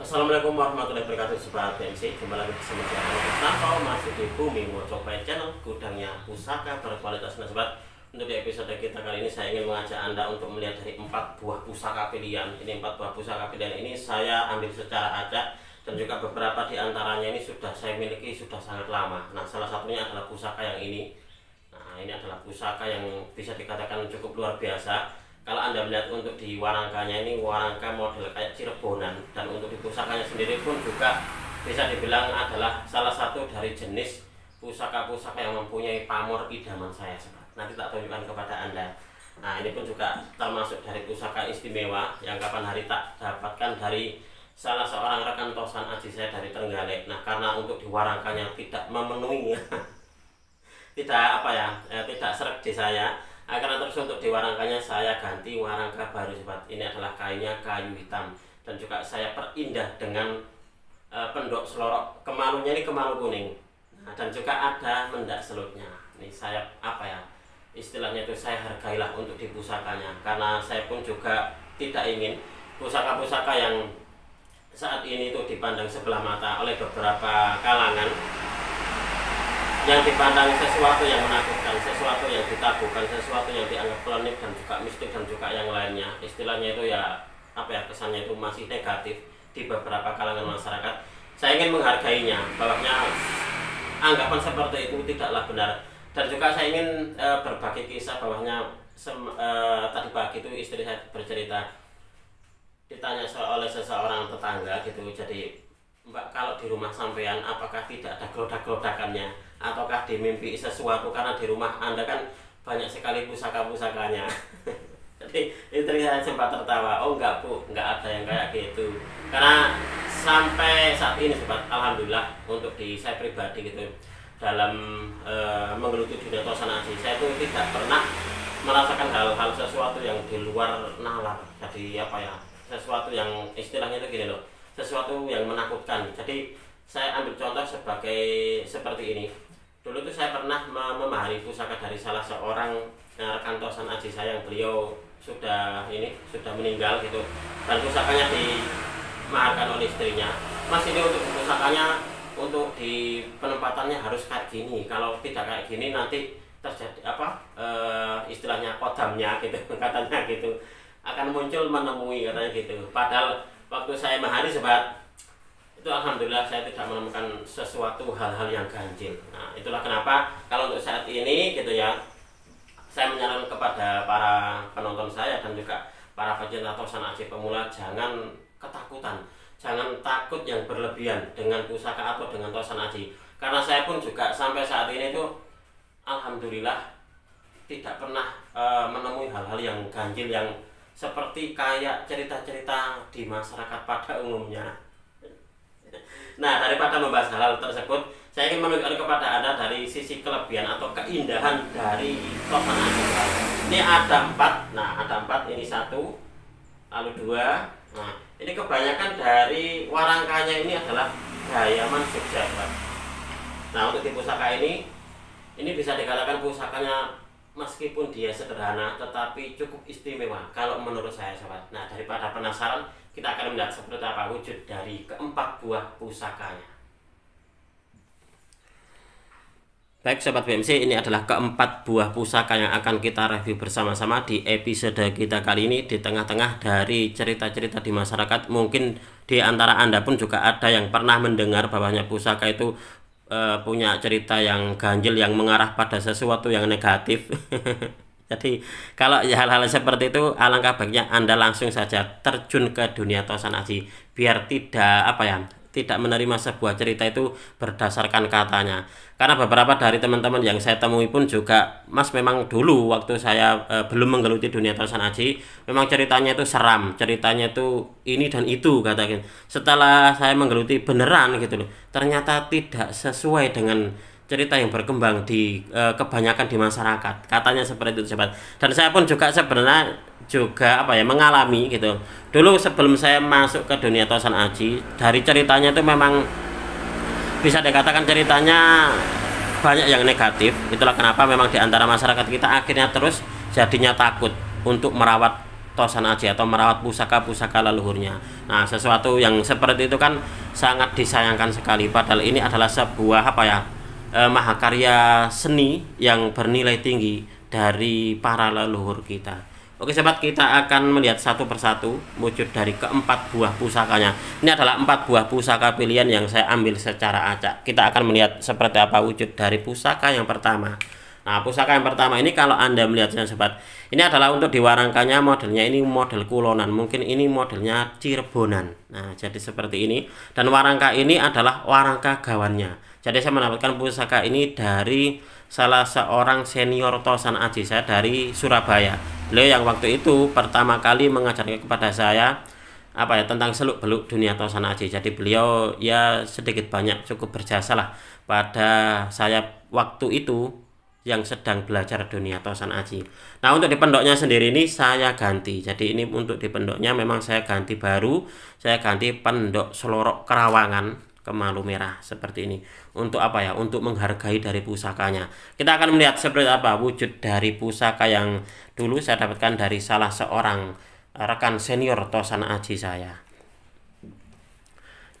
Assalamualaikum warahmatullahi wabarakatuh, Sobat BMC. Kembali lagi bersama saya Nampau, masih di Bumi Mojopahit Channel, gudangnya pusaka berkualitas. Nah sobat, untuk di episode kita kali ini saya ingin mengajak Anda untuk melihat dari 4 buah pusaka pilihan. Ini 4 buah pusaka pilihan ini saya ambil secara acak, dan juga beberapa di antaranya ini sudah saya miliki sudah sangat lama. Nah salah satunya adalah pusaka yang ini. Nah ini adalah pusaka yang bisa dikatakan cukup luar biasa. Kalau Anda melihat untuk di warangkanya, ini warangka model kayak Cirebonan, dan untuk di pusakanya sendiri pun juga bisa dibilang adalah salah satu dari jenis pusaka-pusaka yang mempunyai pamor idaman saya sobat. Nanti tak tunjukkan kepada Anda. Nah ini pun juga termasuk dari pusaka istimewa yang kapan hari tak dapatkan dari salah seorang rekan tosan aji saya dari Trenggalek. Nah karena untuk di warangkanya tidak memenuhi tidak tidak seret di saya. Karena terus untuk di warangkanya saya ganti warangka baru sobat. Ini adalah kainnya kayu hitam, dan juga saya perindah dengan pendok selorok kemalunya, ini kemalu kuning. Nah, dan juga ada mendak selutnya. Ini saya istilahnya itu saya hargailah untuk di pusakanya, karena saya pun juga tidak ingin pusaka-pusaka yang saat ini itu dipandang sebelah mata oleh beberapa kalangan, yang dipandang sesuatu yang menakutkan, sesuatu yang ditabuhkan, sesuatu yang dianggap klinik dan juga mistik dan juga yang lainnya. Istilahnya itu kesannya itu masih negatif di beberapa kalangan masyarakat. Saya ingin menghargainya, bahwanya anggapan seperti itu tidaklah benar. Dan juga saya ingin berbagi kisah bahwanya tadi pagi itu istri saya bercerita, ditanya oleh seseorang tetangga gitu, jadi Mbak, kalau di rumah sampean apakah tidak ada gelodak-gelodakannya, ataukah dimimpi sesuatu, karena di rumah Anda kan banyak sekali pusaka-pusakanya. Jadi istri saya sempat tertawa, oh enggak Bu, enggak ada yang kayak gitu. Karena sampai saat ini sobat, alhamdulillah untuk di saya pribadi gitu, dalam menggeluti dunia tosan aji, saya itu tidak pernah merasakan hal-hal sesuatu yang di luar nalar. Jadi sesuatu yang istilahnya itu gini loh, sesuatu yang menakutkan. Jadi saya ambil contoh seperti ini. Dulu tuh saya pernah memahami pusaka dari salah seorang rekan tosan aji saya, yang beliau sudah meninggal gitu, dan pusakanya dimaharkan oleh istrinya. Mas, ini untuk pusakanya, untuk di penempatannya harus kayak gini, kalau tidak kayak gini nanti terjadi istilahnya kodamnya gitu katanya gitu, akan muncul menemui katanya gitu. Padahal waktu saya mahari sobat, itu alhamdulillah saya tidak menemukan sesuatu hal-hal yang ganjil. Nah itulah kenapa kalau untuk saat ini gitu ya, saya menyarankan kepada para penonton saya dan juga para pecinta tosan aji pemula, jangan ketakutan, jangan takut yang berlebihan dengan pusaka atau dengan tosan aji. Karena saya pun juga sampai saat ini tuh alhamdulillah tidak pernah menemui hal-hal yang ganjil, yang seperti kayak cerita-cerita di masyarakat pada umumnya. Nah daripada membahas hal-hal tersebut, saya ingin menunjukkan kepada Anda dari sisi kelebihan atau keindahan dari tosan aji. Ini ada 4. Nah ada 4, ini 1, lalu 2. Nah ini kebanyakan dari warangkanya ini adalah Dayaman Jogja. Nah untuk di pusaka ini bisa dikatakan pusakanya meskipun dia sederhana tetapi cukup istimewa kalau menurut saya sobat. Nah daripada penasaran, kita akan melihat seperti apa wujud dari keempat buah pusakanya. Baik sobat BMC, ini adalah keempat buah pusaka yang akan kita review bersama-sama di episode kita kali ini. Di tengah-tengah dari cerita-cerita di masyarakat, mungkin di antara Anda pun juga ada yang pernah mendengar bahwanya pusaka itu punya cerita yang ganjil, yang mengarah pada sesuatu yang negatif. Jadi kalau hal-hal seperti itu, alangkah baiknya Anda langsung saja terjun ke dunia tosan aji, biar tidak menerima sebuah cerita itu berdasarkan katanya. Karena beberapa dari teman-teman yang saya temui pun juga, Mas, memang dulu waktu saya belum menggeluti dunia tosan aji, memang ceritanya itu seram, ceritanya itu ini dan itu katakan. Setelah saya menggeluti beneran gitu loh, ternyata tidak sesuai dengan cerita yang berkembang di kebanyakan di masyarakat, katanya seperti itu sobat. Dan saya pun juga sebenarnya juga mengalami gitu. Dulu sebelum saya masuk ke dunia tosan aji, dari ceritanya itu memang bisa dikatakan ceritanya banyak yang negatif. Itulah kenapa memang di antara masyarakat kita akhirnya terus jadinya takut untuk merawat Tosan Aji atau merawat pusaka-pusaka leluhurnya. Nah, sesuatu yang seperti itu kan sangat disayangkan sekali, padahal ini adalah sebuah mahakarya seni yang bernilai tinggi dari para leluhur kita. Oke sobat, kita akan melihat satu persatu wujud dari keempat buah pusakanya. Ini adalah 4 buah pusaka pilihan yang saya ambil secara acak. Kita akan melihat seperti apa wujud dari pusaka yang pertama. Nah, pusaka yang pertama ini kalau Anda melihatnya sobat, ini adalah untuk diwarangkannya modelnya ini model kulonan. Mungkin ini modelnya Cirebonan. Nah, jadi seperti ini. Dan warangka ini adalah warangka gawannya. Jadi saya mendapatkan pusaka ini dari salah seorang senior Tosan Aji saya dari Surabaya. Beliau yang waktu itu pertama kali mengajarkan kepada saya tentang seluk-beluk dunia Tosan Aji. Jadi beliau ya sedikit banyak cukup berjasa lah pada saya waktu itu yang sedang belajar dunia Tosan Aji. Nah, untuk di pendoknya sendiri ini saya ganti. Jadi ini untuk di pendoknya memang saya ganti baru. Saya ganti pendok Selorok Kerawangan Kemalu merah seperti ini. Untuk untuk menghargai dari pusakanya. Kita akan melihat seperti apa wujud dari pusaka yang dulu saya dapatkan dari salah seorang rekan senior Tosan Aji saya.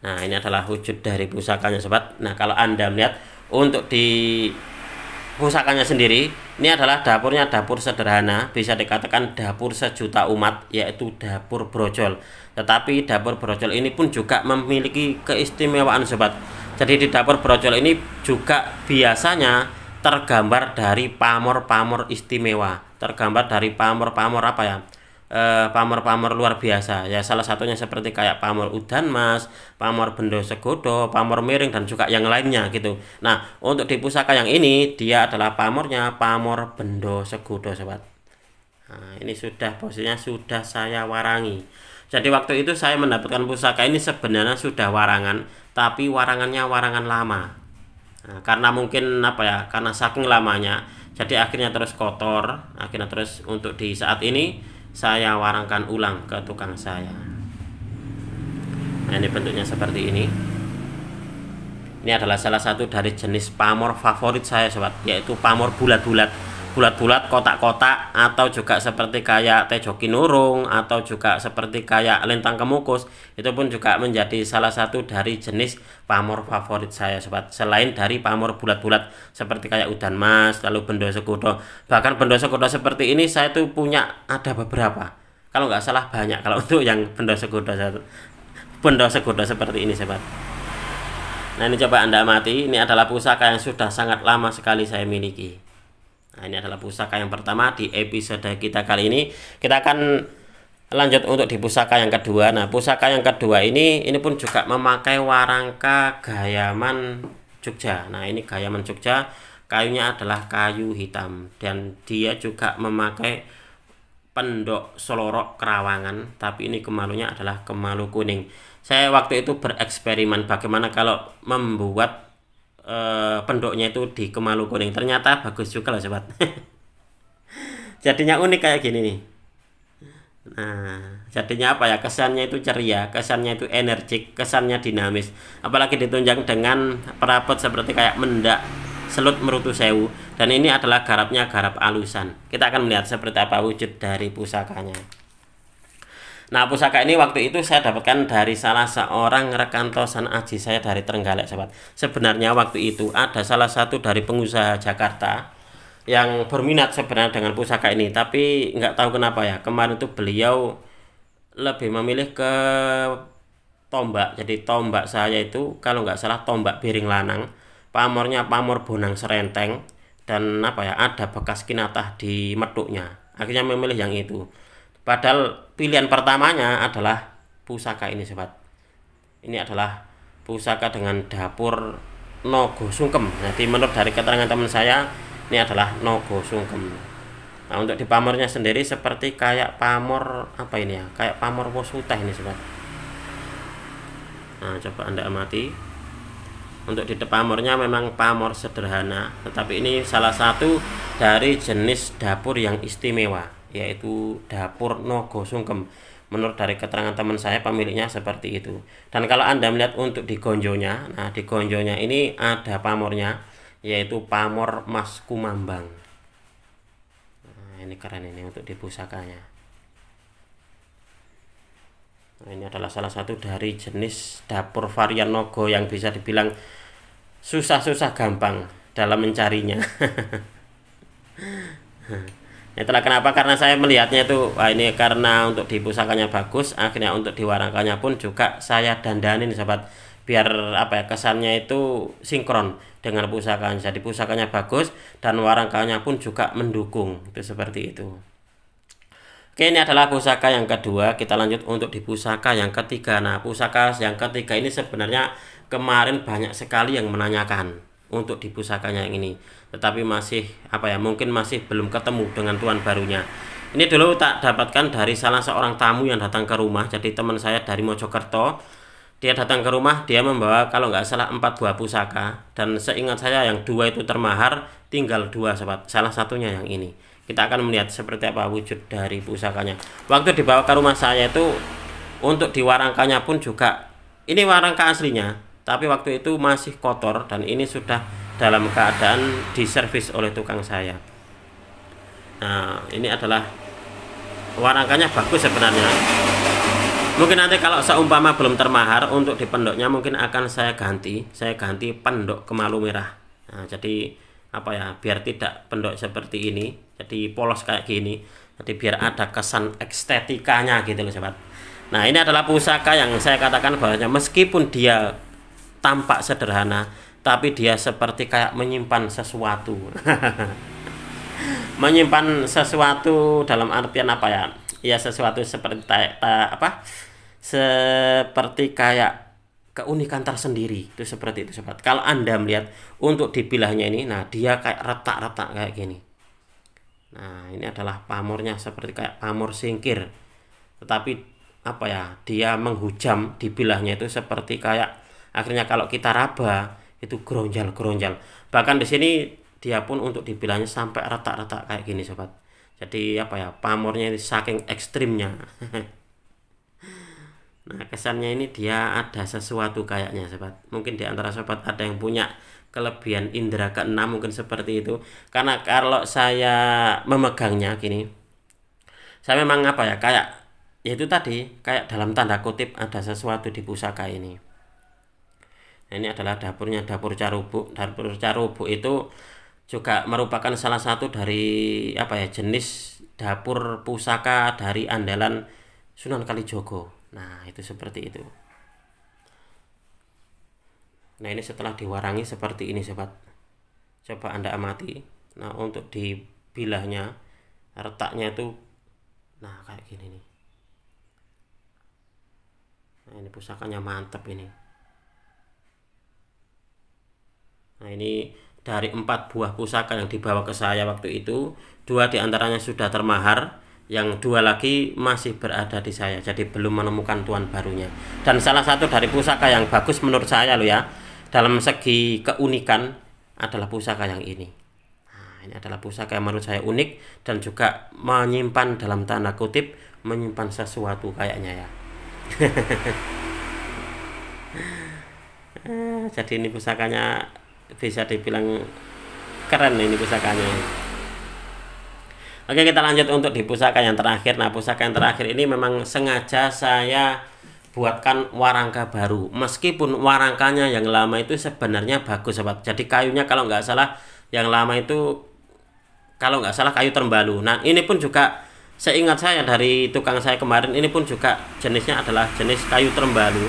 Nah, ini adalah wujud dari pusakanya sobat. Nah, kalau Anda melihat untuk di pusakanya sendiri, ini adalah dapurnya dapur sederhana, bisa dikatakan dapur sejuta umat, yaitu dapur brojol. Tetapi dapur brojol ini pun juga memiliki keistimewaan sobat. Jadi di dapur brojol ini juga biasanya tergambar dari pamor-pamor istimewa, tergambar dari pamor-pamor pamor-pamor luar biasa ya, salah satunya seperti kayak pamor Udan Mas, pamor Bendo Segudo, pamor Miring, dan juga yang lainnya gitu. Nah, untuk di pusaka yang ini dia adalah pamornya pamor Bendo Segudo sobat. Nah, ini sudah posisinya sudah saya warangi. Jadi waktu itu saya mendapatkan pusaka ini sebenarnya sudah warangan, tapi warangannya warangan lama. Nah, karena mungkin karena saking lamanya, jadi akhirnya terus kotor. Akhirnya terus untuk di saat ini saya warangkan ulang ke tukang saya. Nah, ini bentuknya seperti ini. Ini adalah salah satu dari jenis pamor favorit saya sobat, yaitu pamor bulat-bulat, kotak-kotak, atau juga seperti kayak tejoki nurung, atau juga seperti kayak lintang kemukus. Itu pun juga menjadi salah satu dari jenis pamor favorit saya sobat, selain dari pamor bulat-bulat seperti kayak Udan Mas, lalu Bendo Segudo. Bahkan Bendo Segudo seperti ini saya tuh punya ada beberapa, kalau nggak salah banyak kalau untuk yang Bendo Segudo seperti ini sobat. Nah, ini coba Anda amati, ini adalah pusaka yang sudah sangat lama sekali saya miliki. Nah, ini adalah pusaka yang pertama. Di episode kita kali ini kita akan lanjut untuk di pusaka yang kedua. Nah, pusaka yang kedua ini pun juga memakai warangka Gayaman Jogja. Nah, ini Gayaman Jogja, kayunya adalah kayu hitam, dan dia juga memakai pendok Selorok Kerawangan, tapi ini kemalunya adalah kemalu kuning. Saya waktu itu bereksperimen bagaimana kalau membuat pendoknya itu di kemalu kuning. Ternyata bagus juga loh sobat. Jadinya unik kayak gini nih. Nah, jadinya kesannya itu ceria, kesannya itu energik, kesannya dinamis. Apalagi ditunjang dengan perabot seperti kayak mendak, selut, merutu sewu. Dan ini adalah garapnya garap alusan. Kita akan melihat seperti apa wujud dari pusakanya. Nah, pusaka ini waktu itu saya dapatkan dari salah seorang rekan Tosan Aji saya dari Trenggalek sobat. Sebenarnya waktu itu ada salah satu dari pengusaha Jakarta yang berminat sebenarnya dengan pusaka ini, tapi nggak tahu kenapa ya, kemarin itu beliau lebih memilih ke tombak. Jadi tombak saya itu kalau nggak salah tombak Biring Lanang, pamornya pamor Bonang Serenteng, dan ada bekas kinatah di metuknya. Akhirnya memilih yang itu. Padahal pilihan pertamanya adalah pusaka ini sobat. Ini adalah pusaka dengan dapur Nogo Sungkem. Jadi menurut dari keterangan teman saya, ini adalah Nogo Sungkem. Nah, untuk di pamornya sendiri seperti kayak pamor kayak pamor Wosuteh ini sobat. Nah, coba Anda amati. Untuk di pamornya memang pamor sederhana, tetapi ini salah satu dari jenis dapur yang istimewa, yaitu dapur Nogo Sungkem. Menurut dari keterangan teman saya, pemiliknya seperti itu. Dan kalau Anda melihat untuk di gonjonya, nah di gonjonya ini ada pamornya, yaitu pamor Mas Kumambang. Nah, ini keren ini untuk di pusakanya. Nah, ini adalah salah satu dari jenis dapur varian Nogo yang bisa dibilang susah-susah gampang dalam mencarinya. Itulah kenapa, karena saya melihatnya itu, wah ini karena untuk di pusakanya bagus, akhirnya untuk di warangkanya pun juga saya dandanin sobat, biar apa ya, kesannya itu sinkron dengan pusakanya. Jadi pusakanya bagus dan warangkanya pun juga mendukung, itu seperti itu. Oke, ini adalah pusaka yang kedua. Kita lanjut untuk di pusaka yang ketiga. Nah, pusaka yang ketiga ini sebenarnya kemarin banyak sekali yang menanyakan untuk di pusakanya yang ini, tetapi masih apa ya, mungkin masih belum ketemu dengan tuan barunya. Ini dulu tak dapatkan dari salah seorang tamu yang datang ke rumah. Jadi teman saya dari Mojokerto, dia datang ke rumah, dia membawa kalau nggak salah 4 buah pusaka, dan seingat saya yang 2 itu termahar, tinggal 2 sobat, salah satunya yang ini. Kita akan melihat seperti apa wujud dari pusakanya. Waktu dibawa ke rumah saya itu, untuk di warangkanya pun juga, ini warangka aslinya, tapi waktu itu masih kotor dan ini sudah dalam keadaan diservis oleh tukang saya. Nah, ini adalah warangkanya bagus sebenarnya. Mungkin nanti kalau seumpama belum termahar, untuk di pendoknya mungkin akan saya ganti pendok kemalu merah. Nah, jadi apa ya, biar tidak pendok seperti ini, jadi polos kayak gini, jadi biar ada kesan estetikanya gitu loh sobat. Nah, ini adalah pusaka yang saya katakan bahwasanya meskipun dia tampak sederhana, tapi dia seperti kayak menyimpan sesuatu. Menyimpan sesuatu dalam artian apa ya, ya sesuatu seperti seperti kayak keunikan tersendiri, itu seperti itu sobat. Kalau Anda melihat untuk dibilahnya ini, nah dia kayak retak-retak kayak gini. Nah, ini adalah pamornya seperti kayak pamor singkir, tetapi apa ya, dia menghujam dibilahnya itu seperti kayak, akhirnya kalau kita raba itu geronjal-geronjal. Bahkan di sini dia pun untuk dibilahnya sampai retak-retak kayak gini sobat. Jadi apa ya, pamornya ini saking ekstrimnya. Nah, kesannya ini dia ada sesuatu kayaknya sobat. Mungkin di antara sobat ada yang punya kelebihan indera keenam, mungkin seperti itu. Karena kalau saya memegangnya gini, saya memang apa ya, kayak yaitu tadi, kayak dalam tanda kutip ada sesuatu di pusaka ini. Nah, ini adalah dapurnya, dapur Carubuk. Dapur Carubuk itu juga merupakan salah satu dari apa ya, jenis dapur pusaka dari andalan Sunan Kalijogo. Nah, itu seperti itu. Nah, ini setelah diwarangi seperti ini sobat. Coba Anda amati. Nah, untuk di bilahnya, retaknya itu nah kayak gini nih. Nah, ini pusakanya mantap ini. Nah, ini dari 4 buah pusaka yang dibawa ke saya waktu itu, 2 diantaranya sudah termahar, yang 2 lagi masih berada di saya, jadi belum menemukan tuan barunya. Dan salah satu dari pusaka yang bagus menurut saya loh ya, dalam segi keunikan, adalah pusaka yang ini. Nah, ini adalah pusaka yang menurut saya unik dan juga menyimpan dalam tanda kutip, menyimpan sesuatu kayaknya ya. Jadi ini pusakanya bisa dibilang keren ini pusakanya. Oke, kita lanjut untuk di pusaka yang terakhir. Nah, pusaka yang terakhir ini memang sengaja saya buatkan warangka baru. Meskipun warangkanya yang lama itu sebenarnya bagus sobat. Jadi kayunya kalau nggak salah yang lama itu, kalau nggak salah kayu terbalu. Nah, ini pun juga seingat saya dari tukang saya kemarin, ini pun juga jenisnya adalah jenis kayu terbalu.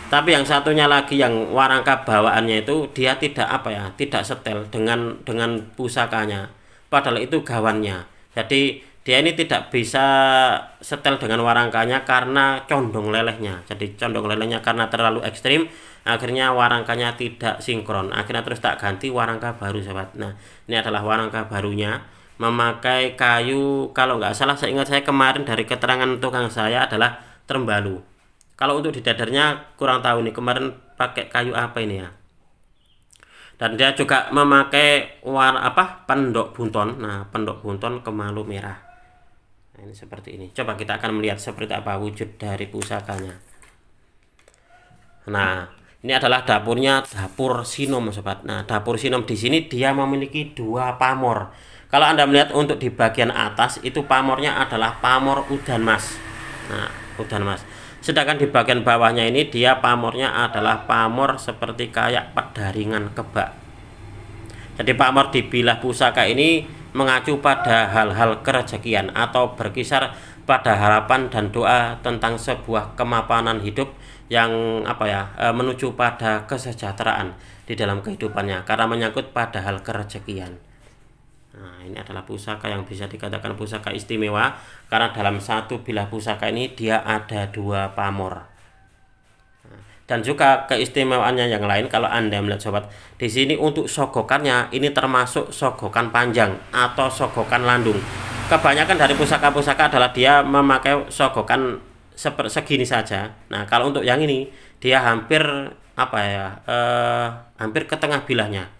Tapi yang satunya lagi yang warangka bawaannya itu dia tidak apa ya, tidak setel dengan pusakanya. Padahal itu gawannya. Jadi dia ini tidak bisa setel dengan warangkanya karena condong lelehnya. Jadi condong lelehnya karena terlalu ekstrim, akhirnya warangkanya tidak sinkron. Akhirnya terus tak ganti warangka baru sobat. Nah, ini adalah warangka barunya, memakai kayu, kalau nggak salah seingat saya kemarin dari keterangan tukang saya adalah terbalu. Kalau untuk di dadarnya kurang tahu nih kemarin pakai kayu apa ini ya. Dan dia juga memakai pendok bunton. Nah, pendok bunton kemalu merah. Nah, ini seperti ini. Coba kita akan melihat seperti apa wujud dari pusakanya. Nah, ini adalah dapurnya, dapur Sinom sobat. Nah, dapur Sinom di sini dia memiliki 2 pamor. Kalau Anda melihat untuk di bagian atas itu pamornya adalah pamor udan mas. Nah, udan mas. Sedangkan di bagian bawahnya ini dia pamornya adalah pamor seperti kayak pedaringan kebak. Jadi pamor di bilah pusaka ini mengacu pada hal-hal kerejekian atau berkisar pada harapan dan doa tentang sebuah kemapanan hidup yang menuju pada kesejahteraan di dalam kehidupannya karena menyangkut pada hal kerejekian. Nah, ini adalah pusaka yang bisa dikatakan pusaka istimewa karena dalam satu bilah pusaka ini dia ada 2 pamor. Dan juga keistimewaannya yang lain kalau Anda melihat sobat, di sini untuk sogokannya ini termasuk sogokan panjang atau sogokan landung. Kebanyakan dari pusaka-pusaka adalah dia memakai sogokan segini saja. Nah, kalau untuk yang ini dia hampir hampir ke tengah bilahnya.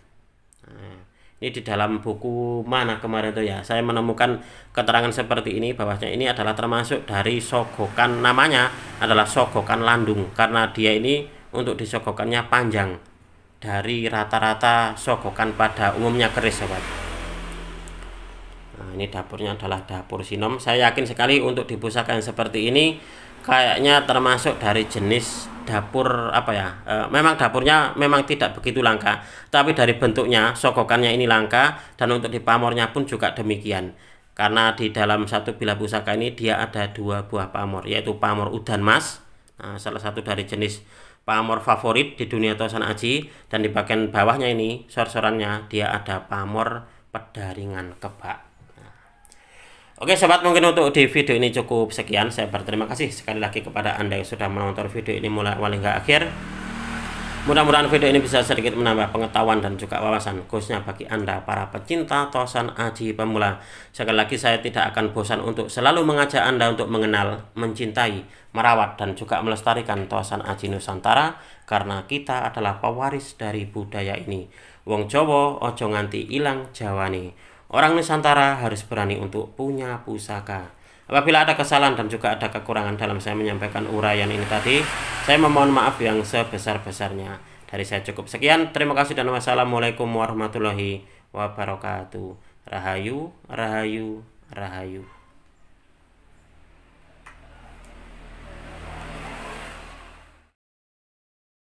Ini di dalam buku mana kemarin tuh ya, saya menemukan keterangan seperti ini bahwasanya ini adalah termasuk dari sogokan, namanya adalah sogokan landung karena dia ini untuk disogokannya panjang dari rata-rata sogokan pada umumnya keris sobat. Nah, ini dapurnya adalah dapur sinom. Saya yakin sekali untuk di pusaka yang seperti ini kayaknya termasuk dari jenis dapur memang dapurnya memang tidak begitu langka, tapi dari bentuknya sogokannya ini langka, dan untuk di pamornya pun juga demikian karena di dalam satu bilah pusaka ini dia ada 2 buah pamor, yaitu pamor udan mas, salah satu dari jenis pamor favorit di dunia tosan aji, dan di bagian bawahnya ini sor-sorannya dia ada pamor pedaringan kebak. Oke sobat, mungkin untuk di video ini cukup sekian. Saya berterima kasih sekali lagi kepada Anda yang sudah menonton video ini mulai awal hingga akhir. Mudah-mudahan video ini bisa sedikit menambah pengetahuan dan juga wawasan, khususnya bagi Anda para pecinta tosan aji pemula. Sekali lagi saya tidak akan bosan untuk selalu mengajak Anda untuk mengenal, mencintai, merawat dan juga melestarikan tosan aji Nusantara, karena kita adalah pewaris dari budaya ini. Wong Jawa ojo nganti ilang Jawane. Orang Nusantara harus berani untuk punya pusaka. Apabila ada kesalahan dan juga ada kekurangan dalam saya menyampaikan uraian ini tadi, saya memohon maaf yang sebesar-besarnya. Dari saya cukup sekian. Terima kasih dan wassalamualaikum warahmatullahi wabarakatuh. Rahayu, rahayu, rahayu.